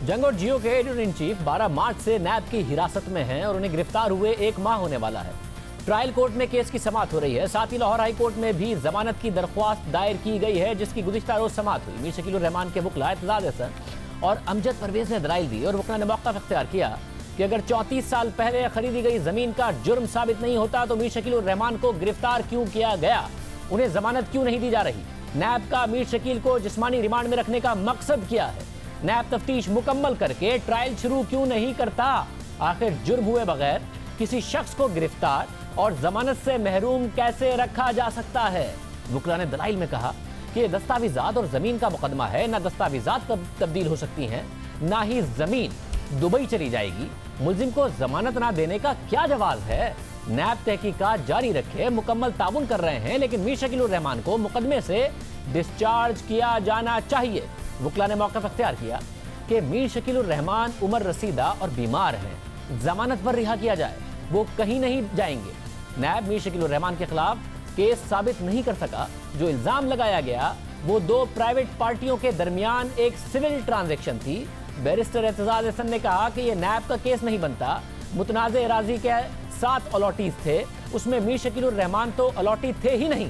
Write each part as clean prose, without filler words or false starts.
जंग और जियो के एडिटर इन चीफ 12 मार्च से नैब की हिरासत में हैं और उन्हें गिरफ्तार हुए 1 माह होने वाला है। ट्रायल कोर्ट में केस की समाअत हो रही है। साथ ही लाहौर हाई कोर्ट में भी जमानत की दरख्वास्त दायर की गई है, जिसकी गुज़िश्ता रोज समाअत हुई। मीर शकील उर रहमान के वकला एतजाज हसन और अमजद परवेज ने दलाइल दी और वकला ने मौक़िफ़ इख्तियार किया कि अगर 34 साल पहले खरीदी गई जमीन का जुर्म साबित नहीं होता तो मीर शकील उर रहमान को गिरफ्तार क्यों किया गया, उन्हें जमानत क्यों नहीं दी जा रही। नैब का मीर शकील को जिस्मानी रिमांड में रखने का मकसद क्या है। नैब तफ्तीश मुकम्मल करके ट्रायल शुरू क्यों नहीं करता। आखिर जुर्म हुए बगैर किसी शख्स को गिरफ्तार और जमानत से महरूम कैसे रखा जा सकता है। वकला ने दलाइल में कहा कि ये दस्तावेजात और जमीन का मुकदमा है, ना दस्तावेजात तब्दील हो सकती हैं, ना ही जमीन दुबई चली जाएगी। मुल्जिम को जमानत ना देने का क्या जवाब है। नैब तहकीकात जारी रखे, मुकम्मल ताउन कर रहे हैं, लेकिन मीर शकील उर रहमान को मुकदमे से डिस्चार्ज किया जाना चाहिए। वकला ने मौक़िफ़ इख्तियार किया कि मीर शकील उर रहमान उम्र रसीदा और बीमार हैं, जमानत पर रिहा किया जाए, वो कहीं नहीं जाएंगे। नैब मीर शकील उर रहमान के खिलाफ केस साबित नहीं कर सका। जो इल्जाम लगाया गया वो 2 प्राइवेट पार्टियों के दरमियान एक सिविल ट्रांजैक्शन थी। बैरिस्टर एतजाज हसन ने कहा कि यह नैब का केस नहीं बनता। मुतनाज़ अराज़ी के 7 अलॉटीज थे, उसमें मीर शकील उर रहमान तो अलॉटी थे ही नहीं।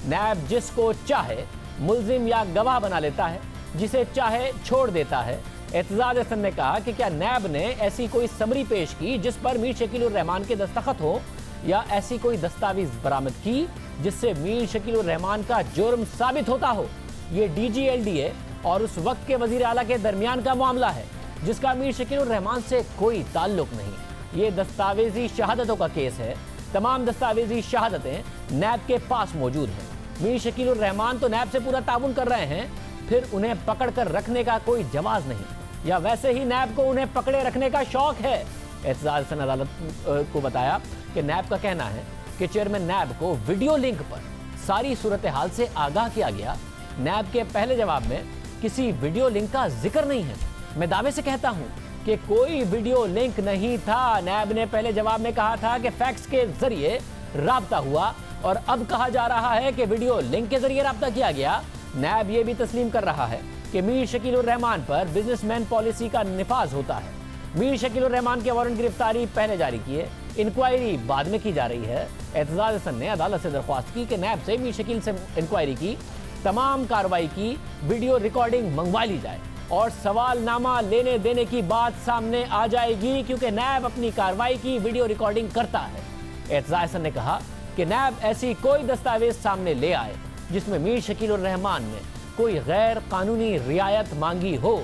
नैब जिसको चाहे मुल्जिम या गवाह बना लेता है, जिसे चाहे छोड़ देता है। एतजाज हसन ने कहा कि क्या नैब ने ऐसी कोई समरी पेश की जिस पर मीर शकील उर रहमान के दस्तखत हो, या ऐसी कोई दस्तावेज बरामद की जिससे मीर शकील उर रहमान का जुर्म साबित होता हो। ये DGLDA और उस वक्त के वजीर आला के दरमियान का मामला है, जिसका मीर शकील उर रहमान से कोई ताल्लुक नहीं। ये दस्तावेजी शहादतों का केस है। तमाम दस्तावेजी शहादतें नैब के पास मौजूद हैं। मीर शकील उर रहमान तो नैब से पूरा ताउन कर रहे हैं, फिर उन्हें पकड़ कर रखने का कोई जवाब नहीं, या वैसे ही नैब को उन्हें पकड़े रखने का शौक है। एतजाज हसन अदालत को बताया कि नैब का कहना है कि चेयरमैन नैब को वीडियो लिंक पर सारी सूरत हाल से आगाह किया गया। नैब के पहले जवाब में किसी वीडियो लिंक का जिक्र नहीं है। मैं दावे से कहता हूं कि कोई वीडियो लिंक नहीं था। नैब ने पहले जवाब में कहा था कि फैक्स के जरिए राब्ता हुआ, और अब कहा जा रहा है कि वीडियो लिंक के जरिए राब्ता किया गया। नैब ये भी तस्लीम कर रहा है कि मीर शकील उर रहमान पर बिजनेसमैन पॉलिसी का निफाज होता है। मीर शकील उर रहमान के वारंट गिरफ्तारी पहले जारी किए, इंक्वायरी बाद में की जा रही है। एतजाज हसन ने अदालत से दरख्वास्त की कि नैब से मीर शकील से इंक्वायरी की तमाम कार्रवाई की वीडियो रिकॉर्डिंग मंगवा ली जाए और सवालनामा लेने देने की बात सामने आ जाएगी, क्योंकि नैब अपनी कार्रवाई की वीडियो रिकॉर्डिंग करता है। एतजाज हसन ने कहा कि नैब ऐसी कोई दस्तावेज सामने ले आए जिसमें मीर शकील उर रहमान ने कोई गैर कानूनी रियायत मांगी हो।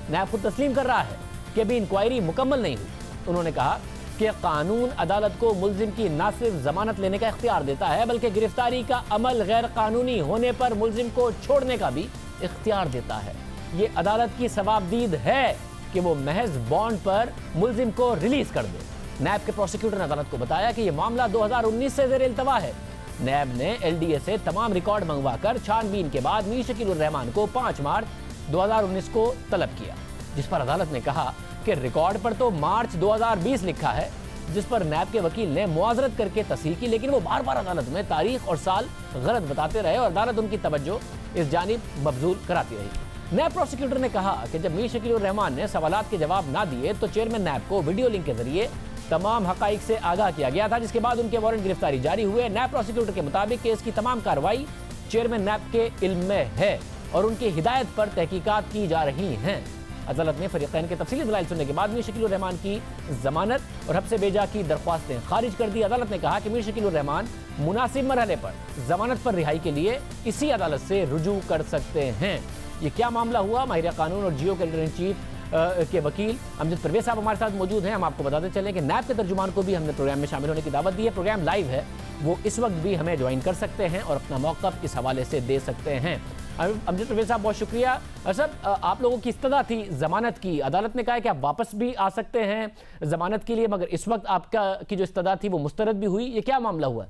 नैब खुद तस्लीम कर रहा है कि अभी इंक्वायरी मुकम्मल नहीं हुई। उन्होंने कहा कि कानून अदालत को मुल्जिम की न सिर्फ जमानत लेने का इख्तियार देता है, बल्कि गिरफ्तारी का अमल गैर कानूनी होने पर मुल्जिम को छोड़ने का भी इख्तियार देता है। ये अदालत की सवाबदीद है कि वो महज बॉन्ड पर मुल्जिम को रिलीज कर दे। नैब के प्रोसिक्यूटर ने अदालत को बताया कि यह मामला 2019 से ज़ेर इल्तवा है। नैब ने LDA से तमाम रिकॉर्ड मंगवाकर छानबीन के बाद मीर शकील उर रहमान को 5 मार्च 2019 को तलब किया, जिस पर अदालत ने कहा कि रिकॉर्ड पर तो मार्च 2020 लिखा है, जिस पर नैब के वकील ने मुआजरत करके तस्हीह की, लेकिन वो बार बार अदालत में तारीख और साल गलत बताते रहे और अदालत उनकी तवज्जो इस जानिब मबजूल कराती रही। नैब प्रोसिक्यूटर ने कहा कि जब मीर शकील उर रहमान ने सवालात के जवाब ना दिए तो चेयरमैन नैब को वीडियो लिंक के जरिए तमाम हकाइक से आगाह किया गया था, जिसके बाद उनके वारंट गिरफ्तारी जारी हुए। नैब प्रोसिक्यूटर के मुताबिक केस की तमाम कार्रवाई चेयरमैन नैब के इल्म में है और उनकी हिदायत पर तहकीकात की जा रही हैं। अदालत ने फरीक़ैन के तफसीली दलाइल सुनने के बाद मीर शकील उर रहमान की जमानत और हब्से बेजा की दरख्वास्तें खारिज कर दी। अदालत ने कहा कि मीर शकील उर रहमान मुनासिब मरहले पर जमानत पर रिहाई के लिए इसी अदालत से रुजू कर सकते हैं। ये क्या मामला हुआ, माहिर कानून और जियो के एडिटर इन चीफ के वकील अमजद परवेज साहब हमारे साथ मौजूद हैं। हम आपको बताते चलें कि नैब के तर्जुमान को भी हमने प्रोग्राम में शामिल होने की दावत दी है। प्रोग्राम लाइव है, वो इस वक्त भी हमें ज्वाइन कर सकते हैं और अपना मौक़िफ़ इस हवाले से दे सकते हैं। अमजद परवेज साहब बहुत शुक्रिया। सर, आप लोगों की इस्तदा थी जमानत की, अदालत ने कहा है कि आप वापस भी आ सकते हैं जमानत के लिए, मगर इस वक्त आपका की जो इस्तदा थी वो मुस्तरद भी हुई, ये क्या मामला हुआ?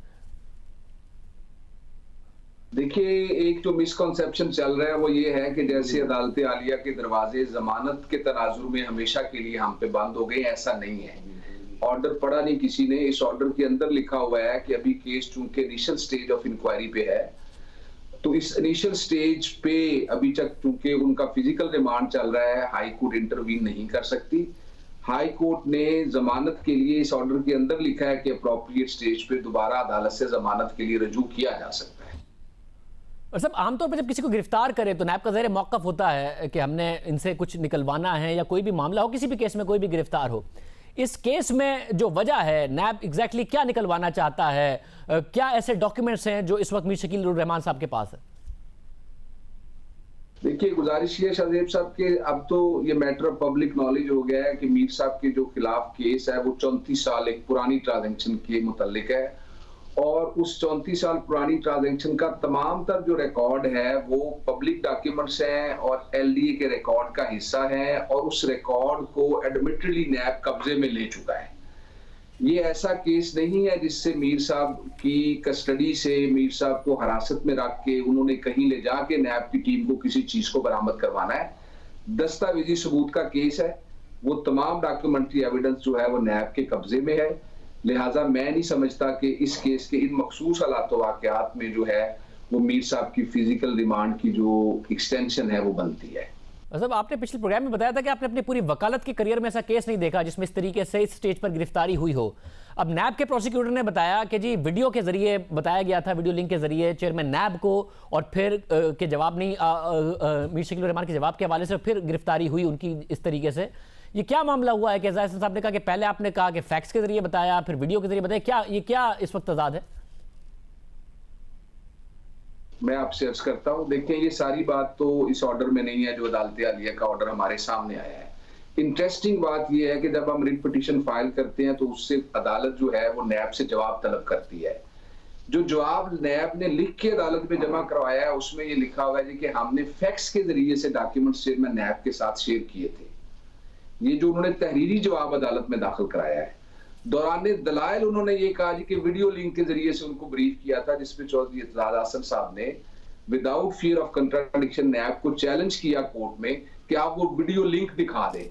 देखिए, एक जो मिसकॉन्सेप्शन चल रहा है वो ये है कि जैसे अदालत आलिया के दरवाजे जमानत के तनाजुर में हमेशा के लिए हम पे बंद हो गए, ऐसा नहीं है। ऑर्डर पढ़ा नहीं किसी ने, इस ऑर्डर के अंदर लिखा हुआ है कि अभी केस चूंकि इनिशियल स्टेज ऑफ इंक्वायरी पे है, तो इस इनिशियल स्टेज पे अभी तक चूंकि उनका फिजिकल रिमांड चल रहा है, हाई कोर्ट इंटरवीन नहीं कर सकती। हाई कोर्ट ने जमानत के लिए इस ऑर्डर के अंदर लिखा है कि अप्रोप्रिएट स्टेज पे दोबारा अदालत से जमानत के लिए रजू किया जा सकता है। और सब आमतौर पर जब किसी को गिरफ्तार करे तो नैब का ज़ाहिर मौक़िफ़ होता है कि हमने इनसे कुछ निकलवाना है, या कोई भी मामला हो, किसी भी केस में कोई भी गिरफ्तार हो। इस केस में जो वजह है, नैब एग्जैक्टली क्या निकलवाना चाहता है, क्या ऐसे डॉक्यूमेंट्स हैं जो इस वक्त मीर शकील उर रहमान साहब के पास है? देखिए, गुजारिश ये शाहजेब साहब के अब तो ये मैटर ऑफ पब्लिक नॉलेज हो गया है कि मीर साहब के जो खिलाफ केस है वो 34 साल एक पुरानी ट्रांजैक्शन के मुतालिक है, और उस 34 साल पुरानी ट्रांजैक्शन का तमाम तर जो रिकॉर्ड है वो पब्लिक डॉक्यूमेंट्स हैं और एलडीए के रिकॉर्ड का हिस्सा है, और उस रिकॉर्ड को एडमिटेडली नैब कब्जे में ले चुका है। ये ऐसा केस नहीं है जिससे मीर साहब की कस्टडी से मीर साहब को हिरासत में रख के उन्होंने कहीं ले जाके नैब की टीम को किसी चीज को बरामद करवाना है। दस्तावेजी सबूत का केस है, वो तमाम डॉक्यूमेंट्री एविडेंस जो है वो नैब के कब्जे में है। लिहाजा मैं नहीं समझता कि इस केस के इन मखसूस हालात वाक़यात में जो है वो मीर साहब की फिजिकल रिमांड की जो एक्सटेंशन है वो बनती है। मतलब आपने पिछले प्रोग्राम में बताया था कि आपने अपनी पूरी वकालत के करियर में ऐसा केस नहीं देखा जिसमें इस तरीके से इस स्टेज पर गिरफ्तारी हुई हो। अब नैब के प्रोसिक्यूटर ने बताया कि जी वीडियो के जरिए बताया गया था, वीडियो लिंक के जरिए चेयरमैन नैब को, और फिर के जवाब नहीं मीर शकील उर रहमान के जवाब के हवाले से फिर गिरफ्तारी हुई उनकी इस तरीके से। ये क्या मामला हुआ है कि ज़ाहिर साहब ने कहा कि पहले आपने कहा कि फैक्स के जरिए बताया, फिर वीडियो के जरिए बताया, क्या इस वक्त तजाद है? मैं आपसे अर्ज करता हूं, देखिए ये सारी बात तो इस ऑर्डर में नहीं है जो अदालत आलिया का ऑर्डर हमारे सामने आया है। इंटरेस्टिंग बात यह है कि जब हम रिट पिटीशन फाइल करते हैं तो उससे अदालत जो है वो नैब से जवाब तलब करती है। जो जवाब नैब ने लिख के अदालत में जमा करवाया है उसमें ये लिखा हुआ है कि हमने फैक्स के जरिए से डॉक्यूमेंट्स चेयरमैन नैब के साथ शेयर किए थे। ये जो उन्होंने तहरीरी जवाब अदालत में दाखिल कराया है, दौरान दलाइल उन्होंने ये कहा कि वीडियो लिंक के जरिए से उनको ब्रीफ किया था, जिसपे चौधरी एतजाज हसन साहब ने विदाउट फियर ऑफ कंट्राडिक्शन नैब को चैलेंज किया कोर्ट में कि आप वो वीडियो लिंक दिखा दें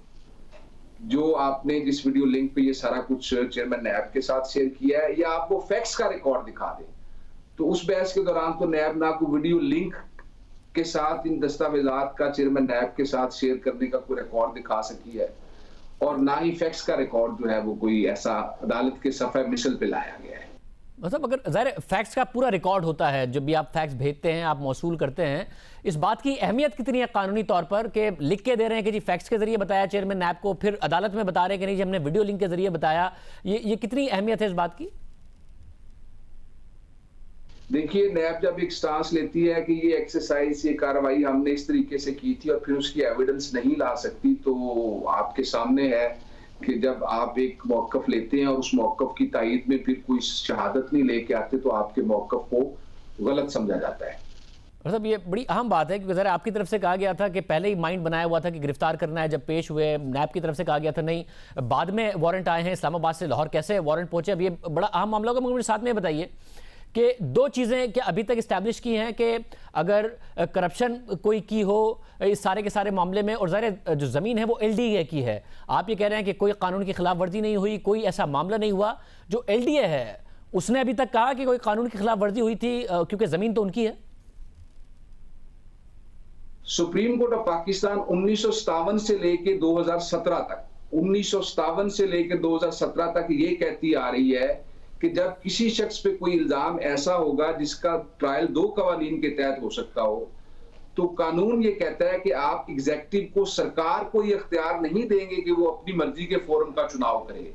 जो आपने जिस वीडियो लिंक पे ये सारा कुछ चेयरमैन नैब के साथ शेयर किया है, या आप वो फैक्स का रिकॉर्ड दिखा दें। तो उस बहस के दौरान तो नैब ना को वीडियो लिंक के साथ इन दस्तावेजात का चेयरमैन नैब के साथ शेयर करने का कोई रिकॉर्ड दिखा सकी है, और ना ही फैक्स का रिकॉर्ड जो है वो कोई ऐसा अदालत के सफ़े मिसल पे लाया गया है। मतलब अगर ज़ाहिर फैक्स का पूरा रिकॉर्ड होता है, जब भी आप फैक्स भेजते हैं, आप मौसूल करते हैं, इस बात की अहमियत कितनी है कानूनी तौर पर कि लिख के दे रहे हैं कि जी फैक्स के जरिए बताया चेयरमैन नैब को, फिर अदालत में बता रहे हैं कि नहीं जी हमने वीडियो लिंक के जरिए बताया, ये कितनी अहमियत है इस बात की? देखिए, नैब जब एक स्टांस लेती है कि ये एक्सरसाइज, ये कार्रवाई हमने इस तरीके से की थी और फिर उसकी एविडेंस नहीं ला सकती, तो आपके सामने है कि जब आप एक मौक़िफ़ लेते हैं और उस मौक़िफ़ की तायीद में फिर कोई शहादत नहीं लेके आते तो आपके मौक़िफ़ को गलत समझा जाता है। मतलब ये बड़ी अहम बात है क्योंकि ज़रा आपकी तरफ से कहा गया था कि पहले ही माइंड बनाया हुआ था कि गिरफ्तार करना है, जब पेश हुए नैब की तरफ से कहा गया था नहीं, बाद में वारंट आए हैं इस्लामाबाद से लाहौर, कैसे वारंट पहुंचे, अब ये बड़ा अहम मामला होगा। मगर मेरे साथ में बताइए कि दो चीज़ें क्या अभी तक इस्टेब्लिश की हैं कि अगर करप्शन कोई की हो इस सारे के सारे मामले में, और ज़ाहिर जो ज़मीन है वो एलडीए की है, आप ये कह रहे हैं कि कोई कानून की खिलाफ वर्जी नहीं हुई, कोई ऐसा मामला नहीं हुआ। जो एलडीए है उसने अभी तक कहा कि कोई कानून की खिलाफ वर्जी हुई थी क्योंकि ज़मीन तो उनकी है। सुप्रीम कोर्ट ऑफ पाकिस्तान 1957 से लेके 2017 तक 1957 से लेकर 2017 तक ये कहती आ रही है कि जब किसी शख्स पे कोई इल्जाम ऐसा होगा जिसका ट्रायल दो कवानीन के तहत हो सकता हो, तो कानून ये कहता है कि आप एग्जेक्टिव को, सरकार को ये इख्तियार नहीं देंगे कि वो अपनी मर्जी के फोरम का चुनाव करे,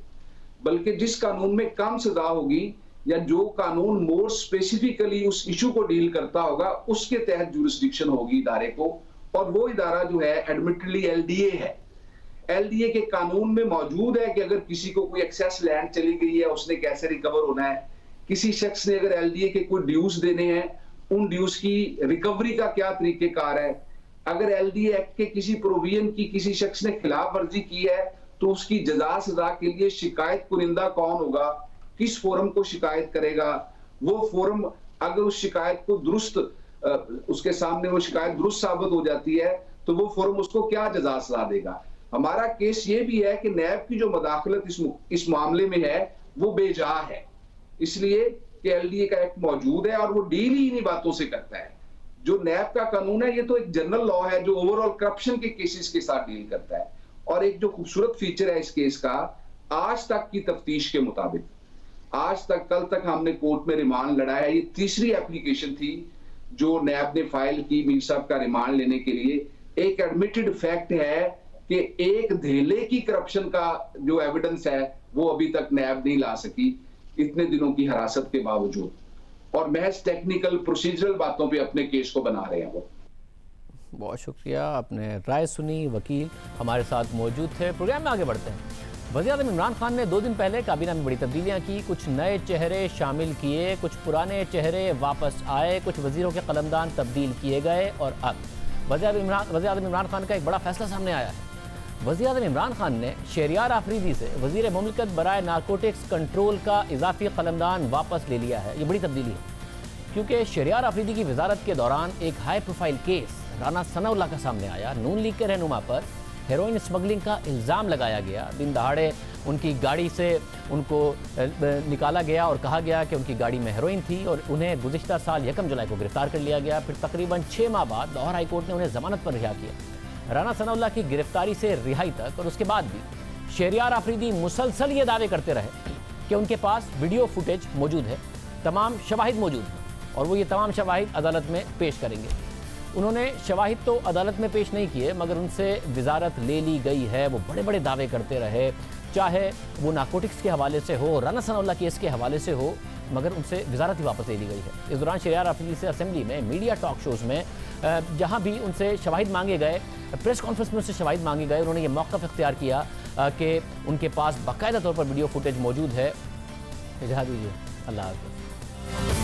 बल्कि जिस कानून में कम सजा होगी या जो कानून मोर स्पेसिफिकली उस इशू को डील करता होगा उसके तहत जुरिस्डिक्शन होगी इदारे को, और वो इदारा जो है एडमिटेडली एलडीए है। एलडीए के कानून में मौजूद है कि अगर किसी को कोई एक्सेस लैंड चली गई है उसने कैसे रिकवर होना है, किसी शख्स ने अगर एलडीए के कोई ड्यूज देने हैं उन ड्यूज की रिकवरी का क्या तरीकेकार है, अगर एलडीए एक्ट के किसी प्रोविजन की किसी शख्स ने खिलाफ वर्जी की है तो उसकी जजा सजा के लिए शिकायत कुनिंदा कौन होगा, किस फोरम को शिकायत करेगा, वो फोरम अगर उस शिकायत को दुरुस्त उसके सामने वो शिकायत दुरुस्त साबित हो जाती है तो वो फोरम उसको क्या जजा सजा देगा। हमारा केस ये भी है कि नैब की जो मदाखलत इस मामले में है वो बेजा है, इसलिए कि एलडीए का एक्ट मौजूद है और वो डील ही इन्हीं बातों से करता है जो नैब का कानून है ये तो एक जनरल लॉ है जो ओवरऑल करप्शन के केसेस के साथ डील करता है। और एक जो खूबसूरत फीचर है इस केस का, आज तक की तफ्तीश के मुताबिक, आज तक कल तक हमने कोर्ट में रिमांड लड़ाया, ये तीसरी एप्लीकेशन थी जो नैब ने फाइल की मीर साहब का रिमांड लेने के लिए। एक एडमिटेड फैक्ट है कि एक धेले की करप्शन का जो एविडेंस है वो अभी तक नैब नहीं ला सकी इतने दिनों की हिरासत के बावजूद, और महज टेक्निकल प्रोसीजरल बातों पे अपने केस को बना रहे हैं वो। बहुत शुक्रिया, आपने राय सुनी, वकील हमारे साथ मौजूद थे। प्रोग्राम में आगे बढ़ते हैं। वज़ीर-ए-आज़म इमरान खान ने 2 दिन पहले काबीना में बड़ी तब्दीलियां की, कुछ नए चेहरे शामिल किए, कुछ पुराने चेहरे वापस आए, कुछ वजीरों के कलमदान तब्दील किए गए और अब वज़ीर-ए-आज़म इमरान खान का एक बड़ा फैसला सामने आया है। वज़ीर-ए-आज़म इमरान खान ने शहरियार आफरीदी से वज़ीर मुमलिकत बराए नारकोटिक्स कंट्रोल का इजाफी कलमदान वापस ले लिया है। ये बड़ी तब्दीली है क्योंकि शहरियार आफरीदी की वजारत के दौरान एक high profile case Rana Sanaullah का सामने आया। नून लीग के रहनुमा पर हेरोइन स्मगलिंग का इल्ज़ाम लगाया गया। दिन दहाड़े उनकी गाड़ी से उनको निकाला गया और कहा गया कि उनकी गाड़ी में हेरोइन थी और उन्हें गुज़िश्ता साल 1 जुलाई को गिरफ्तार कर लिया गया। फिर तकरीबन 6 माह बाद लाहौर हाई कोर्ट ने उन्हें जमानत पर रिहा किया। राना सनाउल्लाह की गिरफ्तारी से रिहाई तक और उसके बाद भी शहरियार आफरीदी मुसलसल ये दावे करते रहे कि उनके पास वीडियो फुटेज मौजूद है, तमाम शवाहिद मौजूद हैं और वो ये तमाम शवाहिद अदालत में पेश करेंगे। उन्होंने शवाहिद तो अदालत में पेश नहीं किए मगर उनसे वजारत ले ली गई है। वो बड़े बड़े दावे करते रहे, चाहे वो नारकोटिक्स के हवाले से हो, राना सनाउल्लाह केस के हवाले से हो, मगर उनसे वजारत ही वापस ले ली गई है। इस दौरान शहरियार आफरीदी से असेंबली में, मीडिया टॉक शोज़ में, जहाँ भी उनसे शवाहिद मांगे गए, प्रेस कॉन्फ्रेंस में उनसे शवाहिद मांगे गए, उन्होंने ये मौक़िफ़ इख्तियार किया कि उनके पास बाकायदा तौर पर वीडियो फुटेज मौजूद है। इजाज़त दीजिए, अल्लाह हाफ़िज़।